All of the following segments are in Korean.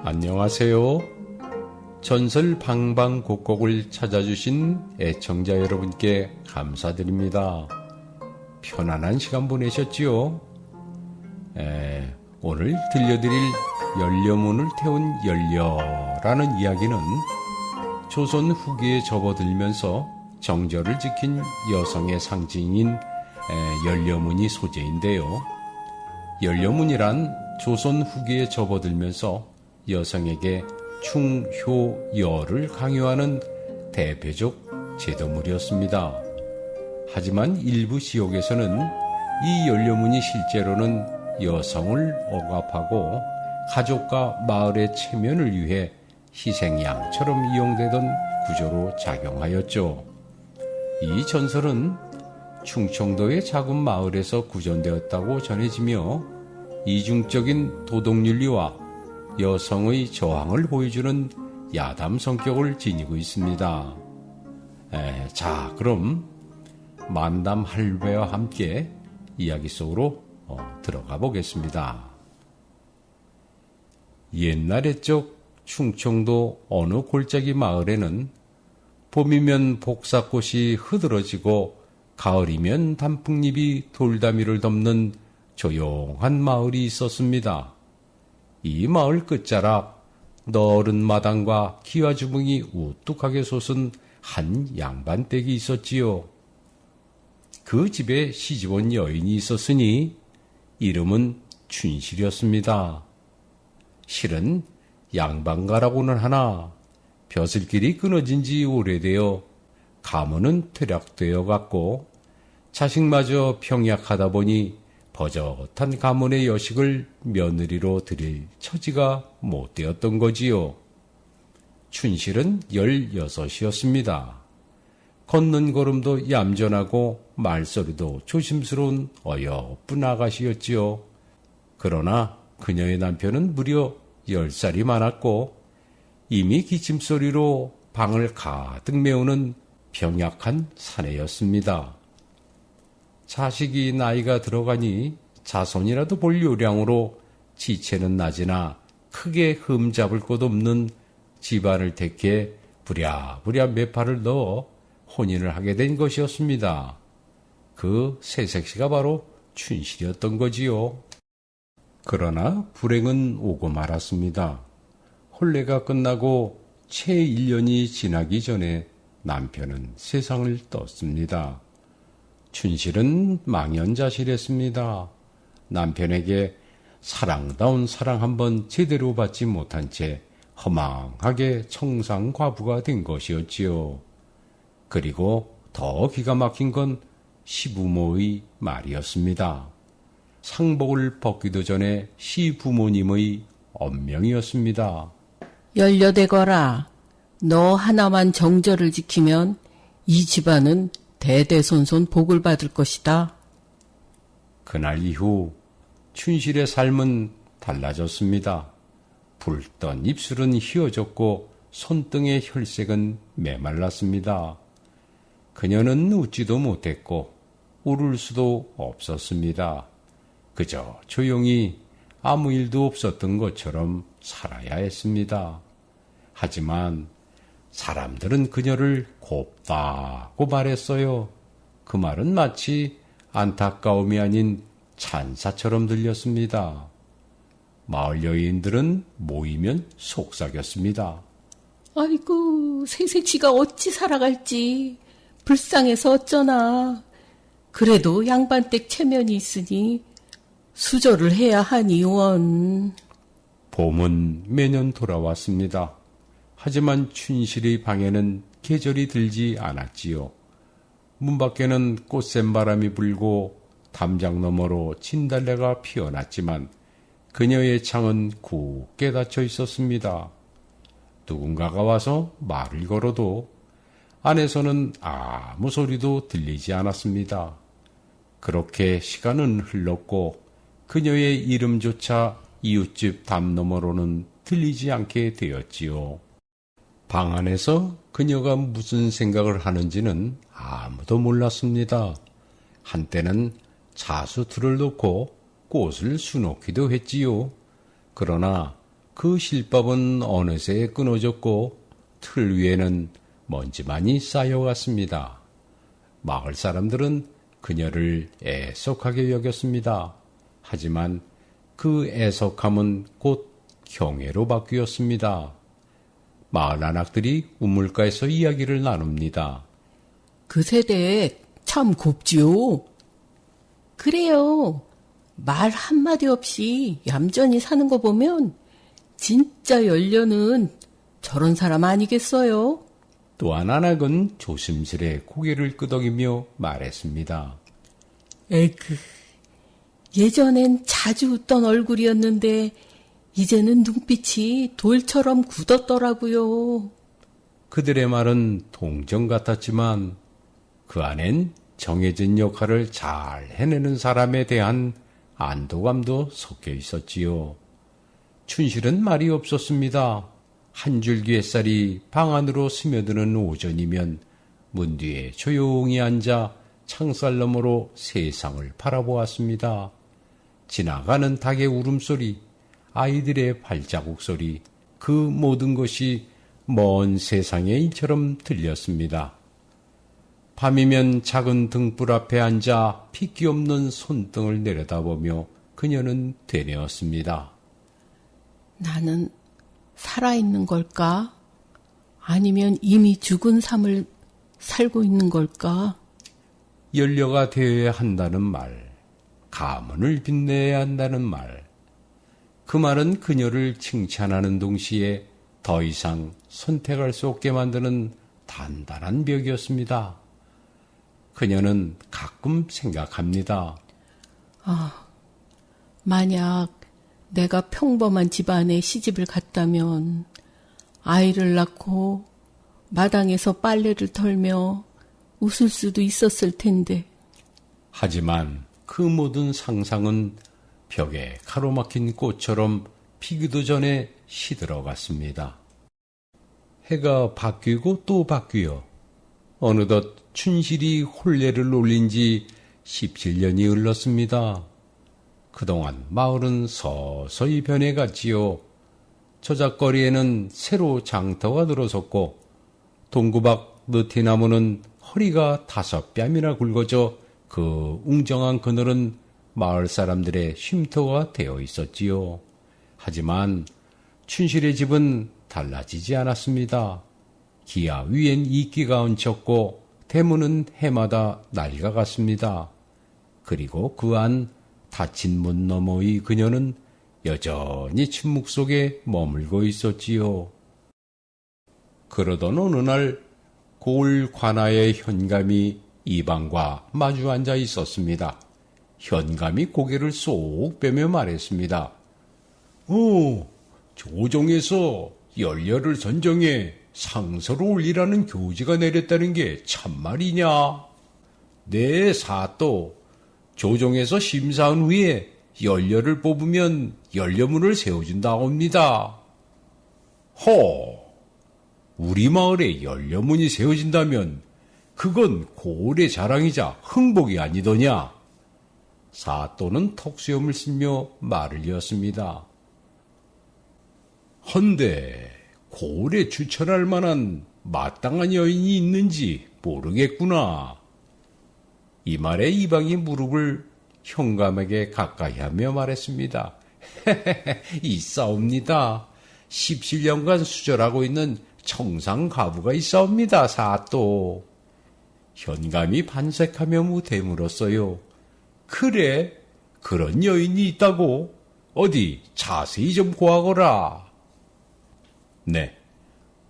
안녕하세요. 전설 방방곡곡을 찾아주신 애청자 여러분께 감사드립니다. 편안한 시간 보내셨지요? 오늘 들려드릴 연료문을 태운 연료라는 이야기는 조선 후기에 접어들면서 정절을 지킨 여성의 상징인 연료문이 소재인데요. 연료문이란 조선 후기에 접어들면서 여성에게 충효여를 강요하는 대표적 제도물이었습니다. 하지만 일부 지역에서는 이 연료문이 실제로는 여성을 억압하고 가족과 마을의 체면을 위해 희생양처럼 이용되던 구조로 작용하였죠. 이 전설은 충청도의 작은 마을에서 구전되었다고 전해지며 이중적인 도덕윤리와 여성의 저항을 보여주는 야담 성격을 지니고 있습니다. 자, 그럼 만담 할배와 함께 이야기 속으로 들어가 보겠습니다. 옛날에 쪽 충청도 어느 골짜기 마을에는 봄이면 복사꽃이 흐드러지고 가을이면 단풍잎이 돌다미를 덮는 조용한 마을이 있었습니다. 이 마을 끝자락 너른 마당과 기와주붕이 우뚝하게 솟은 한 양반댁이 있었지요. 그 집에 시집온 여인이 있었으니 이름은 춘실이었습니다. 실은 양반가라고는 하나 벼슬길이 끊어진 지 오래되어 가문은 퇴락되어 갔고 자식마저 병약하다 보니 버젓한 가문의 여식을 며느리로 드릴 처지가 못 되었던 거지요. 춘실은 16이었습니다. 걷는 걸음도 얌전하고 말소리도 조심스러운 어여쁜 아가씨였지요. 그러나 그녀의 남편은 무려 10살이 많았고 이미 기침소리로 방을 가득 메우는 병약한 사내였습니다. 자식이 나이가 들어가니 자손이라도 볼 요량으로 지체는 낮으나 크게 흠잡을 곳 없는 집안을 택해 부랴부랴 매파를 넣어 혼인을 하게 된 것이었습니다. 그 새색시가 바로 춘실이었던 거지요. 그러나 불행은 오고 말았습니다. 혼례가 끝나고 채 1년이 지나기 전에 남편은 세상을 떴습니다. 춘실은 망연자실했습니다. 남편에게 사랑다운 사랑 한번 제대로 받지 못한 채 허망하게 청상과부가 된 것이었지요. 그리고 더 기가 막힌 건 시부모의 말이었습니다. 상복을 벗기도 전에 시부모님의 언명이었습니다. 연료되거라. 너 하나만 정절을 지키면 이 집안은 대대손손 복을 받을 것이다. 그날 이후 춘실의 삶은 달라졌습니다. 붉던 입술은 휘어졌고 손등의 혈색은 메말랐습니다. 그녀는 웃지도 못했고 울을 수도 없었습니다. 그저 조용히 아무 일도 없었던 것처럼 살아야 했습니다. 하지만 사람들은 그녀를 곱다고 말했어요. 그 말은 마치 안타까움이 아닌 찬사처럼 들렸습니다. 마을 여인들은 모이면 속삭였습니다. 아이고, 새색시가 어찌 살아갈지 불쌍해서 어쩌나. 그래도 양반댁 체면이 있으니 수절을 해야 하니 원. 봄은 매년 돌아왔습니다. 하지만 춘실의 방에는 계절이 들지 않았지요. 문 밖에는 꽃샘 바람이 불고 담장 너머로 진달래가 피어났지만 그녀의 창은 굳게 닫혀 있었습니다. 누군가가 와서 말을 걸어도 안에서는 아무 소리도 들리지 않았습니다. 그렇게 시간은 흘렀고 그녀의 이름조차 이웃집 담 너머로는 들리지 않게 되었지요. 방 안에서 그녀가 무슨 생각을 하는지는 아무도 몰랐습니다. 한때는 자수틀을 놓고 꽃을 수놓기도 했지요. 그러나 그 실밥은 어느새 끊어졌고 틀 위에는 먼지만이 쌓여갔습니다. 마을 사람들은 그녀를 애석하게 여겼습니다. 하지만 그 애석함은 곧 경애로 바뀌었습니다. 마을 안악들이 우물가에서 이야기를 나눕니다. 그 세대 참 곱지요. 그래요. 말 한마디 없이 얌전히 사는 거 보면 진짜 연려는 저런 사람 아니겠어요? 또한 안악은 조심스레 고개를 끄덕이며 말했습니다. 에그, 예전엔 자주 웃던 얼굴이었는데 이제는 눈빛이 돌처럼 굳었더라고요. 그들의 말은 동정 같았지만 그 안엔 정해진 역할을 잘 해내는 사람에 대한 안도감도 섞여 있었지요. 춘실은 말이 없었습니다. 한 줄기 햇살이 방 안으로 스며드는 오전이면 문 뒤에 조용히 앉아 창살 너머로 세상을 바라보았습니다. 지나가는 닭의 울음소리, 아이들의 발자국 소리, 그 모든 것이 먼 세상의 일처럼 들렸습니다. 밤이면 작은 등불 앞에 앉아 핏기 없는 손등을 내려다보며 그녀는 되뇌었습니다. 나는 살아있는 걸까? 아니면 이미 죽은 삶을 살고 있는 걸까? 연료가 되어야 한다는 말, 가문을 빛내야 한다는 말. 그 말은 그녀를 칭찬하는 동시에 더 이상 선택할 수 없게 만드는 단단한 벽이었습니다. 그녀는 가끔 생각합니다. 만약 내가 평범한 집안에 시집을 갔다면 아이를 낳고 마당에서 빨래를 털며 웃을 수도 있었을 텐데. 하지만 그 모든 상상은 벽에 가로막힌 꽃처럼 피기도 전에 시들어갔습니다. 해가 바뀌고 또 바뀌어 어느덧 춘실이 혼례를 올린 지 17년이 흘렀습니다. 그동안 마을은 서서히 변해갔지요. 저작거리에는 새로 장터가 들어섰고 동구박 느티나무는 허리가 5뺨이나 굵어져 그 웅장한 그늘은 마을 사람들의 쉼터가 되어 있었지요. 하지만 춘실의 집은 달라지지 않았습니다. 기아 위엔 이끼가 얹혔고 대문은 해마다 낡아갔습니다. 그리고 그 안 닫힌 문 너머의 그녀는 여전히 침묵 속에 머물고 있었지요. 그러던 어느 날 고을 관아의 현감이 이방과 마주 앉아 있었습니다. 현감이 고개를 쏙 빼며 말했습니다. 조정에서 연려를 선정해 상서로 올리라는 교지가 내렸다는 게 참말이냐? 네, 사또. 조정에서 심사한 후에 연려를 뽑으면 연려문을 세워준다옵니다. 우리 마을에 연려문이 세워진다면 그건 고을의 자랑이자 흥복이 아니더냐? 사또는 턱수염을 쓰며 말을 이었습니다. 헌데 고을에 추천할 만한 마땅한 여인이 있는지 모르겠구나. 이 말에 이방이 무릎을 현감에게 가까이 하며 말했습니다. 있사옵니다. 17년간 수절하고 있는 청상가부가 있사옵니다, 사또. 현감이 반색하며 되물었어요. 그래? 그런 여인이 있다고? 어디 자세히 좀 고하거라. 네,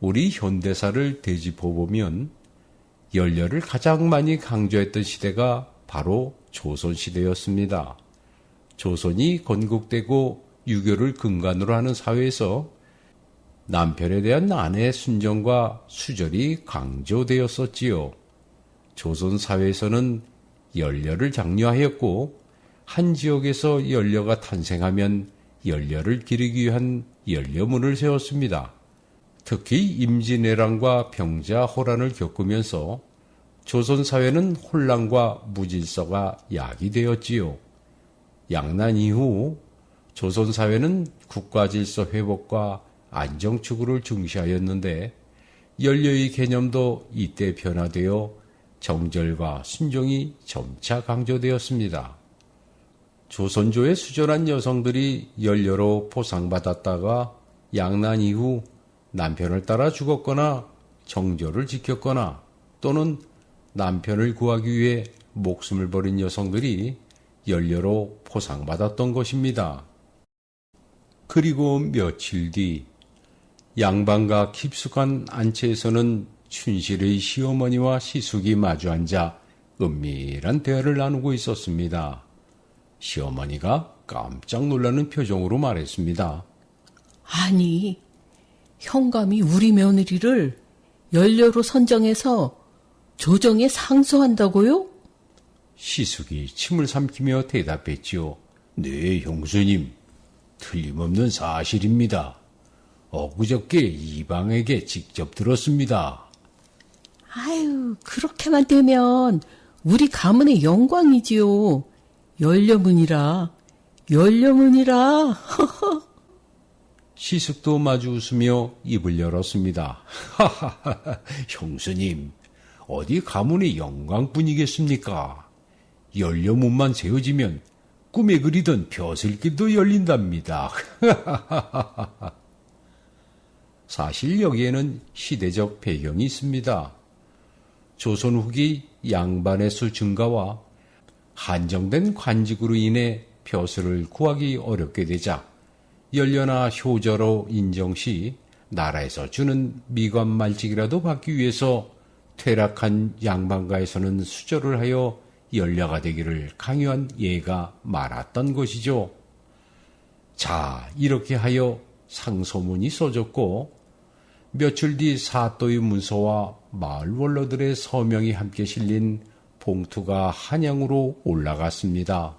우리 현대사를 되짚어보면 연려를 가장 많이 강조했던 시대가 바로 조선시대였습니다. 조선이 건국되고 유교를 근간으로 하는 사회에서 남편에 대한 아내의 순정과 수절이 강조되었었지요. 조선 사회에서는 연려를 장려하였고 한 지역에서 연려가 탄생하면 연려를 기리기 위한 연려문을 세웠습니다. 특히 임진왜란과 병자 호란을 겪으면서 조선 사회는 혼란과 무질서가 야기되었지요. 양난 이후 조선사회는 국가질서 회복과 안정추구를 중시하였는데 연료의 개념도 이때 변화되어 정절과 순종이 점차 강조되었습니다. 조선조에 수존한 여성들이 연료로 보상받았다가 양난 이후 남편을 따라 죽었거나 정조를 지켰거나 또는 남편을 구하기 위해 목숨을 버린 여성들이 연료로 보상받았던 것입니다. 그리고 며칠 뒤 양반과 깊숙한 안채에서는 춘실의 시어머니와 시숙이 마주 앉아 은밀한 대화를 나누고 있었습니다. 시어머니가 깜짝 놀라는 표정으로 말했습니다. 아니, 현감이 우리 며느리를 연료로 선정해서 조정에 상소한다고요? 시숙이 침을 삼키며 대답했지요. 네, 형수님. 틀림없는 사실입니다. 엊그저께 이방에게 직접 들었습니다. 아유, 그렇게만 되면 우리 가문의 영광이지요. 연료문이라. 시숙도 마주 웃으며 입을 열었습니다. 하하하, 형수님, 어디 가문의 영광뿐이겠습니까? 연료문만 세워지면 꿈에 그리던 벼슬길도 열린답니다. 사실 여기에는 시대적 배경이 있습니다. 조선 후기 양반의 수 증가와 한정된 관직으로 인해 벼슬을 구하기 어렵게 되자 연료나 효저로 인정 시 나라에서 주는 미관말직이라도 받기 위해서 퇴락한 양반가에서는 수조를 하여 연료가 되기를 강요한 예가 많았던 것이죠. 자, 이렇게 하여 상소문이 써졌고 며칠 뒤 사또의 문서와 마을 원로들의 서명이 함께 실린 봉투가 한양으로 올라갔습니다.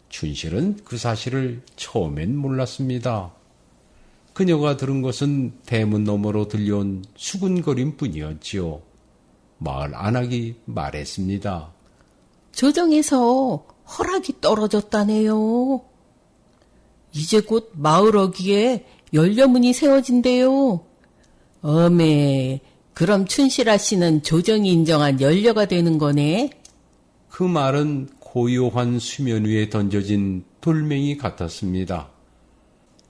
춘실은 그 사실을 처음엔 몰랐습니다. 그녀가 들은 것은 대문 너머로 들려온 수군거림 뿐이었지요. 마을 안악이 말했습니다. 조정에서 허락이 떨어졌다네요. 이제 곧 마을 어귀에 연료문이 세워진대요. 어메, 그럼 춘실아 씨는 조정이 인정한 연료가 되는 거네? 그 말은 고요한 수면 위에 던져진 돌멩이 같았습니다.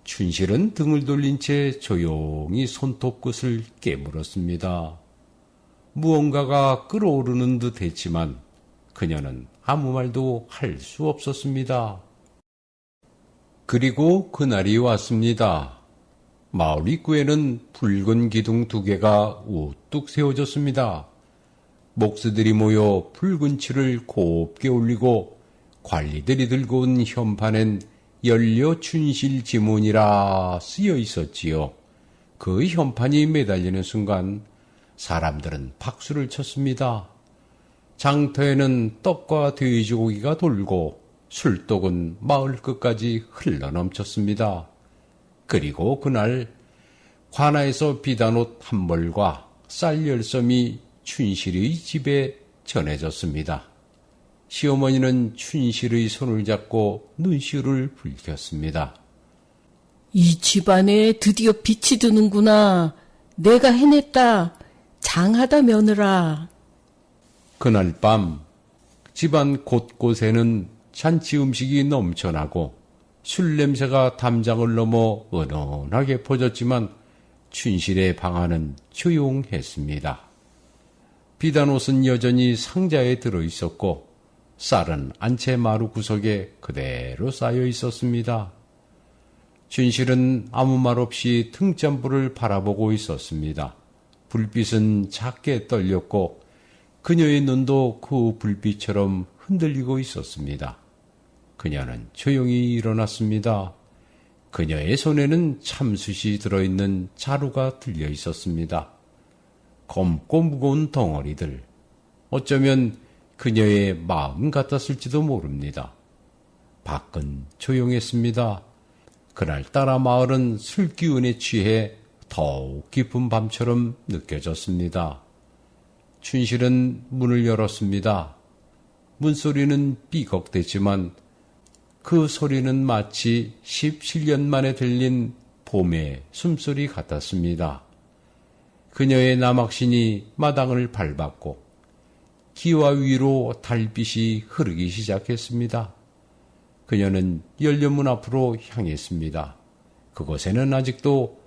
춘실은 등을 돌린 채 조용히 손톱 끝을 깨물었습니다. 무언가가 끓어오르는 듯 했지만 그녀는 아무 말도 할 수 없었습니다. 그리고 그날이 왔습니다. 마을 입구에는 붉은 기둥 2개가 우뚝 세워졌습니다. 목수들이 모여 붉은 칠을 곱게 올리고 관리들이 들고 온 현판엔 연료 춘실 지문이라 쓰여 있었지요. 그 현판이 매달리는 순간 사람들은 박수를 쳤습니다. 장터에는 떡과 돼지고기가 돌고 술독은 마을 끝까지 흘러넘쳤습니다. 그리고 그날 관아에서 비단 옷 한 벌과 쌀 10섬이 춘실의 집에 전해졌습니다. 시어머니는 춘실의 손을 잡고 눈시울을 붉혔습니다. 이 집안에 드디어 빛이 드는구나. 내가 해냈다. 장하다 며느라. 그날 밤 집안 곳곳에는 잔치 음식이 넘쳐나고 술 냄새가 담장을 넘어 은은하게 퍼졌지만 춘실의 방 안은 조용했습니다. 비단옷은 여전히 상자에 들어있었고 쌀은 안채 마루 구석에 그대로 쌓여 있었습니다. 춘실은 아무 말 없이 등잔불을 바라보고 있었습니다. 불빛은 작게 떨렸고 그녀의 눈도 그 불빛처럼 흔들리고 있었습니다. 그녀는 조용히 일어났습니다. 그녀의 손에는 참숯이 들어있는 자루가 들려 있었습니다. 검고 무거운 덩어리들, 어쩌면 그녀의 마음 같았을지도 모릅니다. 밖은 조용했습니다. 그날따라 마을은 술 기운에 취해 더욱 깊은 밤처럼 느껴졌습니다. 춘실은 문을 열었습니다. 문소리는 삐걱댔지만 그 소리는 마치 17년 만에 들린 봄의 숨소리 같았습니다. 그녀의 남학신이 마당을 밟았고 기와 위로 달빛이 흐르기 시작했습니다. 그녀는 연료문 앞으로 향했습니다. 그곳에는 아직도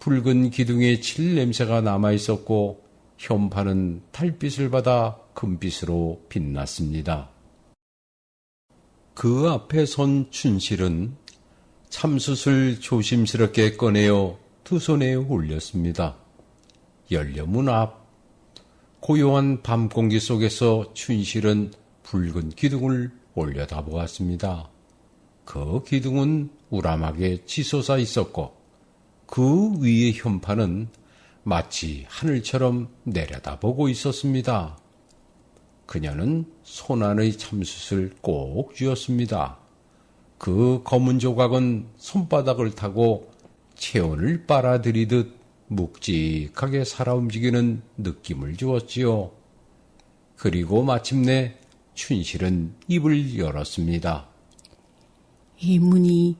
붉은 기둥의 칠 냄새가 남아있었고 현판은 달빛을 받아 금빛으로 빛났습니다. 그 앞에 선 춘실은 참숯을 조심스럽게 꺼내어 두 손에 올렸습니다. 연료문 앞 고요한 밤 공기 속에서 춘실은 붉은 기둥을 올려다보았습니다. 그 기둥은 우람하게 치솟아 있었고 그 위의 현판은 마치 하늘처럼 내려다보고 있었습니다. 그녀는 손안의 참숯을 꼭 쥐었습니다. 그 검은 조각은 손바닥을 타고 체온을 빨아들이듯 묵직하게 살아 움직이는 느낌을 주었지요. 그리고 마침내 춘실은 입을 열었습니다. 이 문이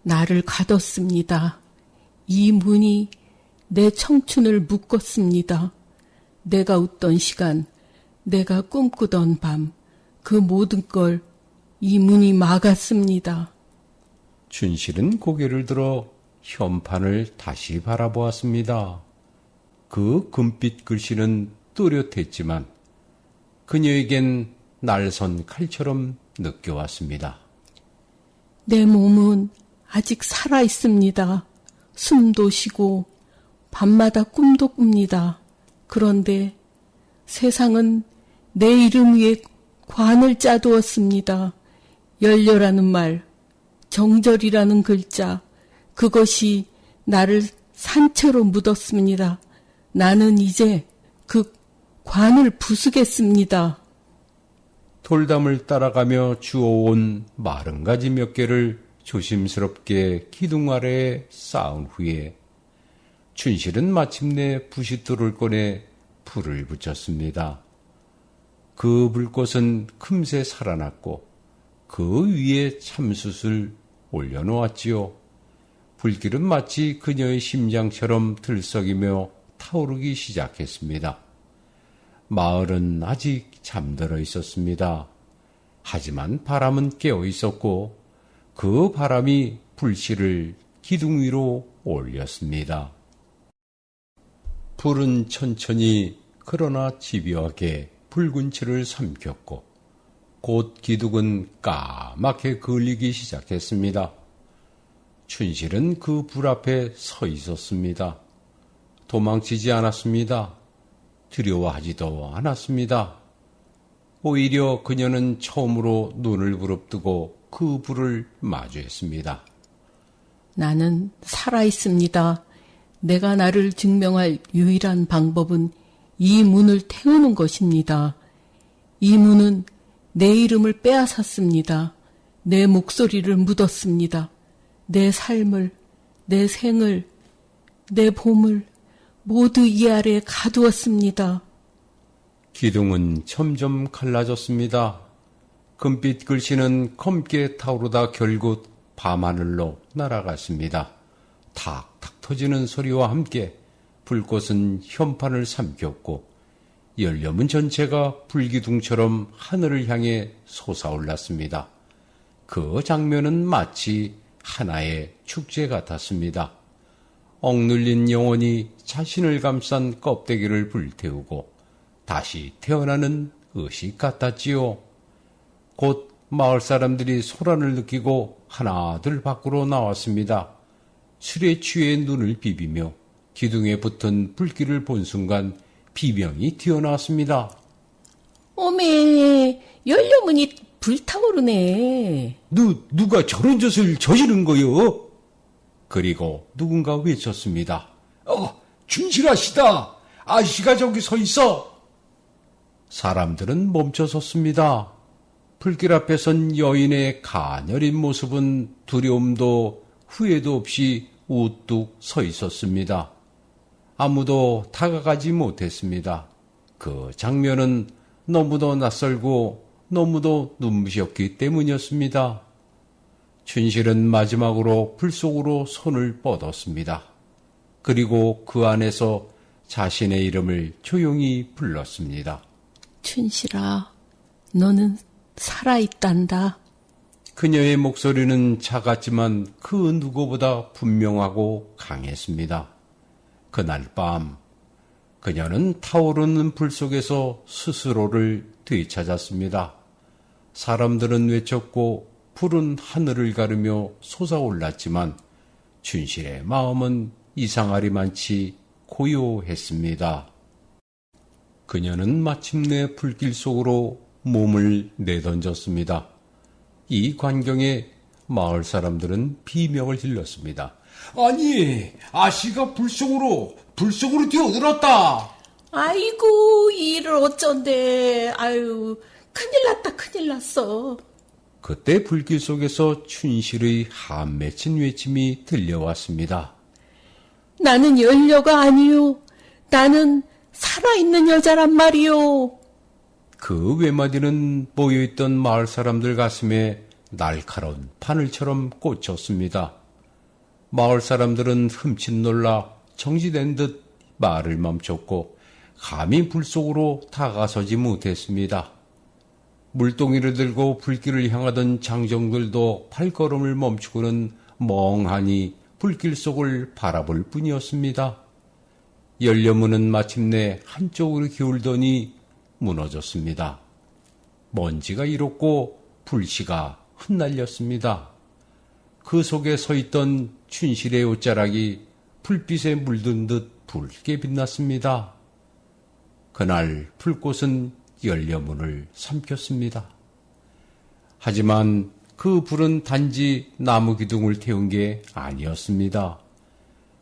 나를 가뒀습니다. 이 문이 내 청춘을 묶었습니다. 내가 웃던 시간, 내가 꿈꾸던 밤, 그 모든 걸 이 문이 막았습니다. 춘실은 고개를 들어 현판을 다시 바라보았습니다. 그 금빛 글씨는 또렷했지만 그녀에겐 날선 칼처럼 느껴왔습니다. 내 몸은 아직 살아있습니다. 숨도 쉬고 밤마다 꿈도 꿉니다. 그런데 세상은 내 이름 위에 관을 짜두었습니다. 열려라는 말, 정절이라는 글자, 그것이 나를 산채로 묻었습니다. 나는 이제 그 관을 부수겠습니다. 돌담을 따라가며 주워온 마른 가지 몇 개를 조심스럽게 기둥 아래에 쌓은 후에 춘실은 마침내 부싯돌을 꺼내 불을 붙였습니다. 그 불꽃은 금세 살아났고 그 위에 참숯을 올려놓았지요. 불길은 마치 그녀의 심장처럼 들썩이며 타오르기 시작했습니다. 마을은 아직 잠들어 있었습니다. 하지만 바람은 깨어 있었고 그 바람이 불씨를 기둥 위로 올렸습니다. 불은 천천히 그러나 집요하게 붉은 칠을 삼켰고 곧 기둥은 까맣게 그을리기 시작했습니다. 춘실은 그 불 앞에 서 있었습니다. 도망치지 않았습니다. 두려워하지도 않았습니다. 오히려 그녀는 처음으로 눈을 부릅뜨고 그 불을 마주했습니다. 나는 살아있습니다. 내가 나를 증명할 유일한 방법은 이 문을 태우는 것입니다. 이 문은 내 이름을 빼앗았습니다. 내 목소리를 묻었습니다. 내 삶을, 내 생을, 내 봄을 모두 이 아래에 가두었습니다. 기둥은 점점 갈라졌습니다. 금빛 글씨는 검게 타오르다 결국 밤하늘로 날아갔습니다. 탁탁 터지는 소리와 함께 불꽃은 현판을 삼켰고 연료문 전체가 불기둥처럼 하늘을 향해 솟아올랐습니다. 그 장면은 마치 하나의 축제 같았습니다. 억눌린 영혼이 자신을 감싼 껍데기를 불태우고 다시 태어나는 의식 같았지요. 곧 마을 사람들이 소란을 느끼고 하나둘 밖으로 나왔습니다. 술에 취해 눈을 비비며 기둥에 붙은 불길을 본 순간 비명이 튀어나왔습니다. 어메, 연료문이 불타오르네. 누가 저런 짓을 저지른 거요? 그리고 누군가 외쳤습니다. 춘실아씨다. 아씨가 저기 서 있어. 사람들은 멈춰섰습니다. 불길 앞에 선 여인의 가녀린 모습은 두려움도 후회도 없이 우뚝 서 있었습니다. 아무도 다가가지 못했습니다. 그 장면은 너무도 낯설고 너무도 눈부셨기 때문이었습니다. 춘실은 마지막으로 불 속으로 손을 뻗었습니다. 그리고 그 안에서 자신의 이름을 조용히 불렀습니다. 춘실아, 너는 살아있단다. 그녀의 목소리는 작았지만 그 누구보다 분명하고 강했습니다. 그날 밤 그녀는 타오르는 불 속에서 스스로를 되찾았습니다. 사람들은 외쳤고 불은 하늘을 가르며 솟아올랐지만 춘실의 마음은 이상하리만치 고요했습니다. 그녀는 마침내 불길 속으로 몸을 내던졌습니다. 이 광경에 마을 사람들은 비명을 질렀습니다. 아니, 아씨가 불속으로 뛰어들었다. 아이고, 이 일을 어쩐데. 아유, 큰일 났다, 큰일 났어. 그때 불길 속에서 춘실의 한맺힌 외침이 들려왔습니다. 나는 연료가 아니요. 나는 살아있는 여자란 말이요. 그 외마디는 모여있던 마을 사람들 가슴에 날카로운 바늘처럼 꽂혔습니다. 마을 사람들은 흠칫 놀라 정지된 듯 말을 멈췄고 감히 불 속으로 다가서지 못했습니다. 물동이를 들고 불길을 향하던 장정들도 발걸음을 멈추고는 멍하니 불길 속을 바라볼 뿐이었습니다. 연료문은 마침내 한쪽으로 기울더니 무너졌습니다. 먼지가 일었고 불씨가 흩날렸습니다. 그 속에 서 있던 춘실의 옷자락이 불빛에 물든 듯 붉게 빛났습니다. 그날 불꽃은 연료문을 삼켰습니다. 하지만 그 불은 단지 나무 기둥을 태운 게 아니었습니다.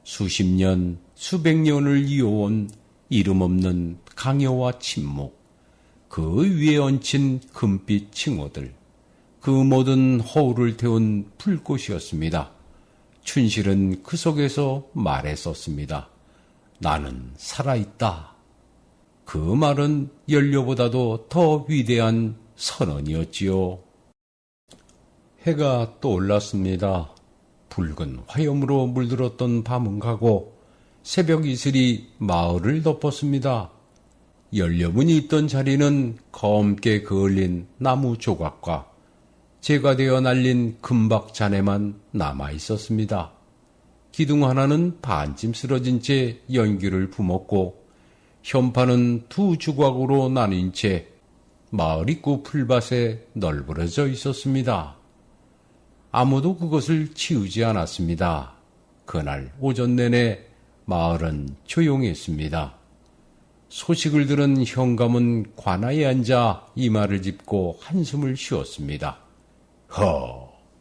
수십 년, 수백 년을 이어온 이름 없는 강요와 침묵, 그 위에 얹힌 금빛 칭호들, 그 모든 허울을 태운 불꽃이었습니다. 춘실은 그 속에서 말했었습니다. 나는 살아있다. 그 말은 연료보다도 더 위대한 선언이었지요. 해가 떠올랐습니다. 붉은 화염으로 물들었던 밤은 가고 새벽 이슬이 마을을 덮었습니다. 연료문이 있던 자리는 검게 그을린 나무 조각과 제과되어 날린 금박 잔해만 남아 있었습니다. 기둥 하나는 반쯤 쓰러진 채 연기를 품었고 현판은 두 주곽으로 나뉜 채 마을 입구 풀밭에 널브러져 있었습니다. 아무도 그것을 치우지 않았습니다. 그날 오전 내내 마을은 조용했습니다. 소식을 들은 현감은 관아에 앉아 이마를 짚고 한숨을 쉬었습니다.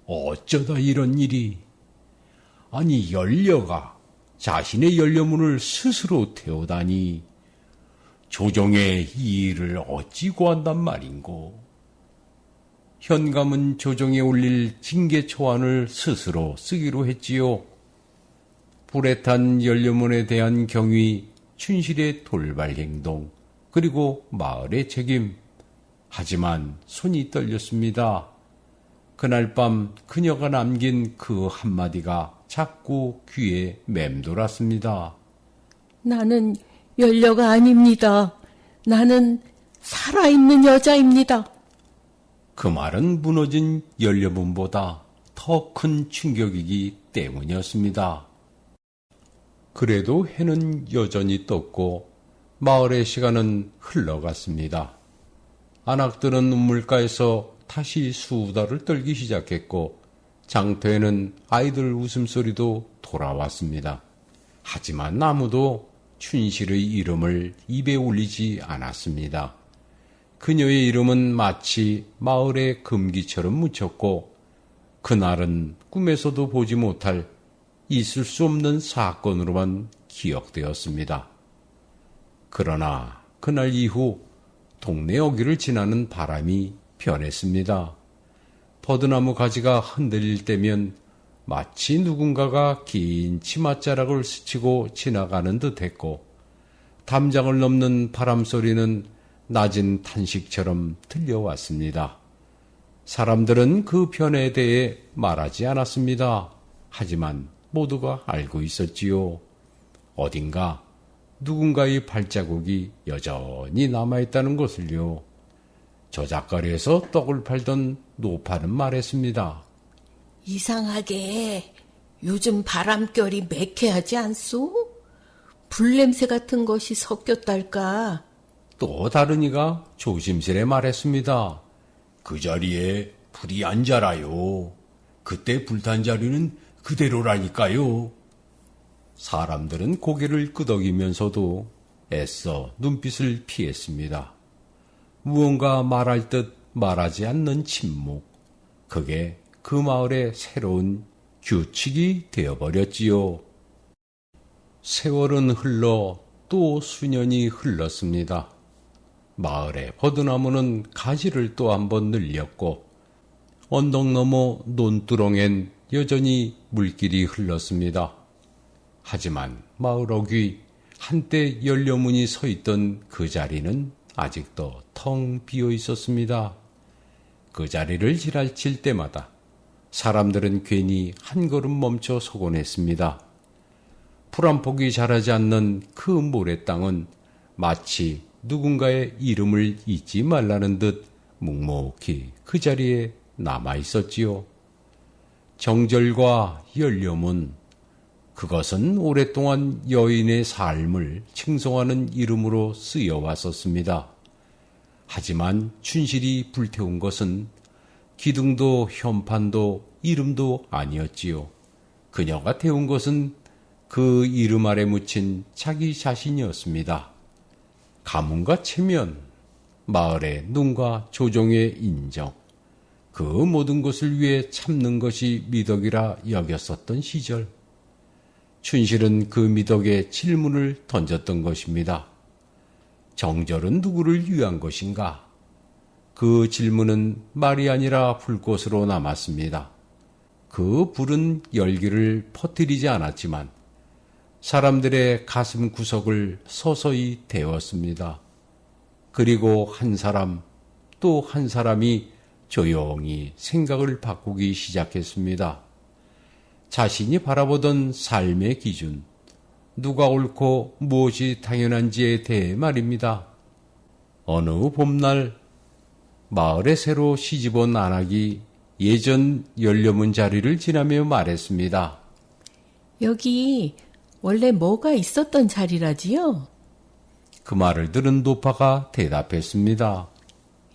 어쩌다 이런 일이. 아니, 연료가 자신의 연료문을 스스로 태우다니. 조정의 이 일을 어찌 고한단 말인고. 현감은 조정에 올릴 징계 초안을 스스로 쓰기로 했지요. 불에 탄 연료문에 대한 경위, 춘실의 돌발 행동, 그리고 마을의 책임. 하지만 손이 떨렸습니다. 그날 밤 그녀가 남긴 그 한마디가 자꾸 귀에 맴돌았습니다. 나는 연료가 아닙니다. 나는 살아있는 여자입니다. 그 말은 무너진 연료문보다 더 큰 충격이기 때문이었습니다. 그래도 해는 여전히 떴고 마을의 시간은 흘러갔습니다. 안악들은 우물가에서 다시 수다를 떨기 시작했고 장터에는 아이들 웃음소리도 돌아왔습니다. 하지만 아무도 춘실의 이름을 입에 올리지 않았습니다. 그녀의 이름은 마치 마을의 금기처럼 묻혔고 그날은 꿈에서도 보지 못할 있을 수 없는 사건으로만 기억되었습니다. 그러나 그날 이후 동네 어귀를 지나는 바람이 변했습니다. 버드나무 가지가 흔들릴 때면 마치 누군가가 긴 치맛자락을 스치고 지나가는 듯했고 담장을 넘는 바람 소리는 낮은 탄식처럼 들려왔습니다. 사람들은 그 변에 대해 말하지 않았습니다. 하지만 모두가 알고 있었지요. 어딘가 누군가의 발자국이 여전히 남아있다는 것을요. 저작거리에서 떡을 팔던 노파는 말했습니다. 이상하게 요즘 바람결이 매캐하지 않소? 불냄새 같은 것이 섞였달까? 또 다른 이가 조심스레 말했습니다. 그 자리에 불이 안 자라요. 그때 불탄 자리는 그대로라니까요. 사람들은 고개를 끄덕이면서도 애써 눈빛을 피했습니다. 무언가 말할 듯 말하지 않는 침묵. 그게 그 마을의 새로운 규칙이 되어버렸지요. 세월은 흘러 또 수년이 흘렀습니다. 마을의 버드나무는 가지를 또 한 번 늘렸고 언덕 너머 논두렁엔 여전히 물길이 흘렀습니다. 하지만 마을 어귀 한때 연료문이 서 있던 그 자리는 아직도 텅 비어 있었습니다. 그 자리를 지나칠 때마다 사람들은 괜히 한 걸음 멈춰 서곤 했습니다. 풀 한 폭이 자라지 않는 그 모래땅은 마치 누군가의 이름을 잊지 말라는 듯 묵묵히 그 자리에 남아 있었지요. 정절과 연료문, 그것은 오랫동안 여인의 삶을 칭송하는 이름으로 쓰여왔었습니다. 하지만 춘실이 불태운 것은 기둥도 현판도 이름도 아니었지요. 그녀가 태운 것은 그 이름 아래 묻힌 자기 자신이었습니다. 가문과 체면, 마을의 눈과 조종의 인정, 그 모든 것을 위해 참는 것이 미덕이라 여겼었던 시절. 춘실은 그 미덕에 질문을 던졌던 것입니다. 정절은 누구를 위한 것인가? 그 질문은 말이 아니라 불꽃으로 남았습니다. 그 불은 열기를 퍼뜨리지 않았지만 사람들의 가슴 구석을 서서히 데웠습니다. 그리고 한 사람 또 한 사람이 조용히 생각을 바꾸기 시작했습니다. 자신이 바라보던 삶의 기준, 누가 옳고 무엇이 당연한지에 대해 말입니다. 어느 봄날 마을에 새로 시집온 안악이 예전 연료문 자리를 지나며 말했습니다. 여기 원래 뭐가 있었던 자리라지요? 그 말을 들은 노파가 대답했습니다.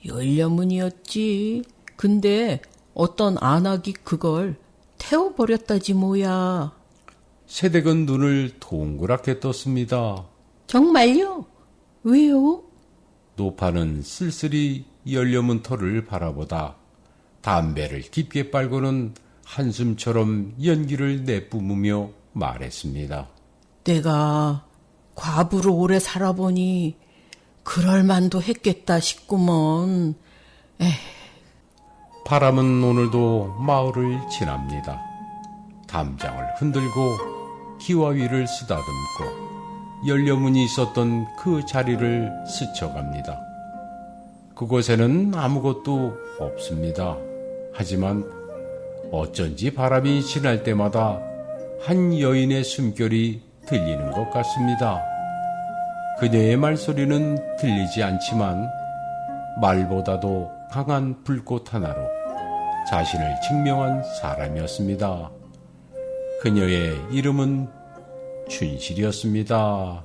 연료문이었지. 근데 어떤 안악이 그걸 태워버렸다지 뭐야. 새댁은 눈을 동그랗게 떴습니다. 정말요? 왜요? 노파는 쓸쓸히 연료문 털을 바라보다 담배를 깊게 빨고는 한숨처럼 연기를 내뿜으며 말했습니다. 내가 과부로 오래 살아보니 그럴만도 했겠다 싶구먼. 바람은 오늘도 마을을 지납니다. 담장을 흔들고 기와 위를 쓰다듬고 연료문이 있었던 그 자리를 스쳐갑니다. 그곳에는 아무것도 없습니다. 하지만 어쩐지 바람이 지날 때마다 한 여인의 숨결이 들리는 것 같습니다. 그녀의 말소리는 들리지 않지만 말보다도 강한 불꽃 하나로 자신을 증명한 사람이었습니다. 그녀의 이름은 춘실이었습니다.